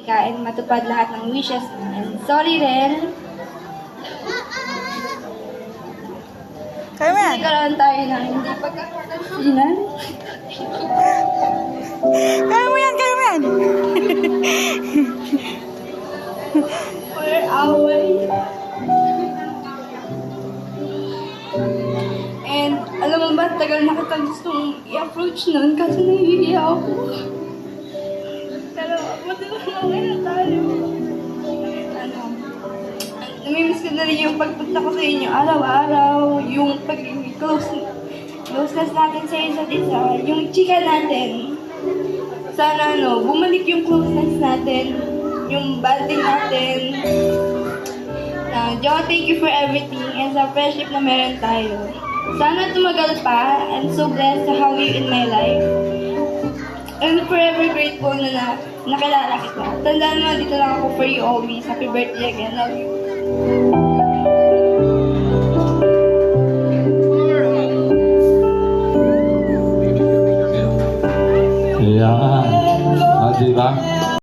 and matupad lahat ng wishes. And sorry rin, Kaya mo yan. nagkaroon tayo ng hindi pagkakasinsinan. Kaya mo yan. Kaya mo yan. Or away. And alam mo ba, tagal na kitang gustong i-approach nun kasi nahihiya ako. Pero buti lang okay na tayo. Namimiss ko na rin yung pagpunta ko sa inyo araw-araw, yung pagiging closeness natin sa isa't isa, yung chika natin. Sana bumalik yung closeness natin, yung bonding natin. Jo, thank you for everything and sa friendship na meron tayo. Sana tumagal pa. I'm so blessed to have you in my life. I'm forever grateful na nakilala kita. Tandaan mo, dito lang ako for you always. Happy birthday again. Love you. Yan. Diba?